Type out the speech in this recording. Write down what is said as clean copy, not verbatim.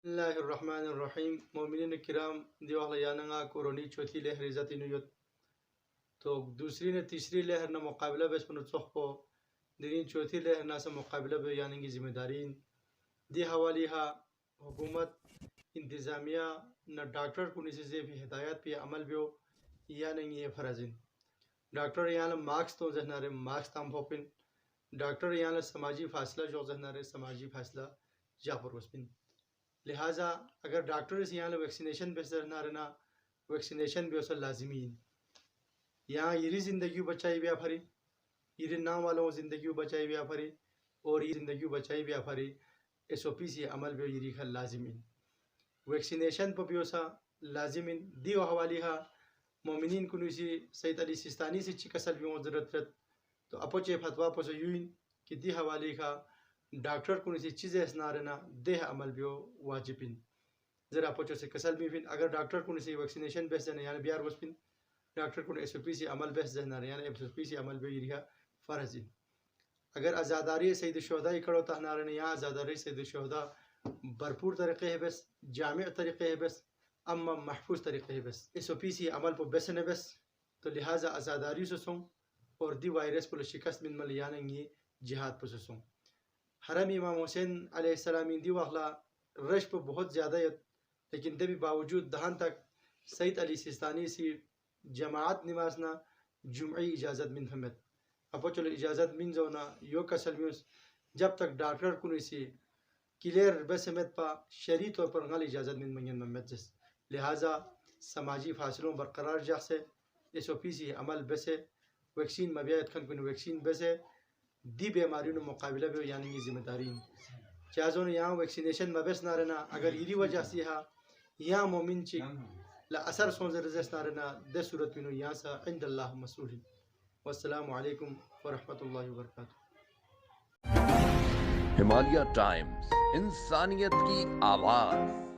بسم اللہ الرحمن الرحیم مومنین کرام دیو احلیاننگا کورونی چوتھی لہر عزتی نیوت تو دوسری نے تیسری لہر نہ مقابلہ بس پنو تصخ کو دینین چوتھی لہر نہ سے مقابلہ بے یعنی کی ذمہ دارین دی حوالی ہا حکومت انتظامیہ نہ ڈاکٹر کو نسی بھی ہدایت پہ عمل بیو یعنی یہ فرضین ڈاکٹر یعنی مارکس تو ذہنارے مارکس تام بھوپن ڈاکٹر یعنی سماجی فاصلہ جو ذہنارے سماجی فاصلہ جا پر وسپن لہٰذا اگر ڈاکٹر سے یہاں ویکسینیشن پہ سر نہ رہنا ویکسینیشن بھی اسے لازمی یہاں یہ زندگی بچائی بھی پھری یہ نام والوں زندگی بچائی بھی پھری اور یہ زندگی بچائی بھی پھری ایس او پی سی عمل بھی یہ خل لازمی ویکسینیشن پہ بھی اسا لازمی دیو حوالی ہا مومنین کنو سی سید علی سیستانی سے چکسل بھی ضرورت رت تو اپوچے فتوا پس یوین کہ دی حوالی کا ڈاکٹر کو اسی چیزیں اسنارنا دیہ عمل بھی واجبین ذرا پوچھو سے کسل بھی پھن اگر ڈاکٹر کو اسی ویکسینیشن بحث دینا یعنی بیار وسپن ڈاکٹر کو ایس او پی سی عمل بحث دینا یعنی ایس او پی سی عمل بھی یہ فرض اگر ازاداری سید الشہداء کڑو تہنارنا یہاں ازاداری سید الشہداء بھرپور طریقے ہے بس جامع طریقے ہے بس اما محفوظ طریقے ہے بس ایس او پی سی عمل پہ بس نے بس تو لہٰذا ازاداری سے سوں اور دی وائرس پر شکست من مل یعنی یہ جہاد پر سوں حرم امام حسین علیہ السلام دی واخلا رش پہ بہت زیادہ ہے لیکن دبی باوجود دہان تک سید علی سیستانی سی جماعت نمازنا جمعی اجازت من فہمت اپو چلو اجازت من زونا یو کسل میوس جب تک ڈاکٹر کنو سی کلیئر بسمت پا شرعی طور پر غل اجازت من منگن ممت جس لہٰذا سماجی فاصلوں برقرار جا سے ایس او پی سی عمل بسے ویکسین مبیعت کھن کنو ویکسین بسے دی بیماریوں مقابلہ بھی یعنی ذمہ داری چاہزون یہاں ویکسینیشن مبس نہ رہنا اگر یہ وجہ سے ہاں یہاں مومن چی لا اثر سون رزس نہ رہنا دس صورت میں یہاں سا عند اللہ مسئول والسلام علیکم ورحمۃ اللہ وبرکاتہ ہمالیہ ٹائمز، انسانیت کی آواز۔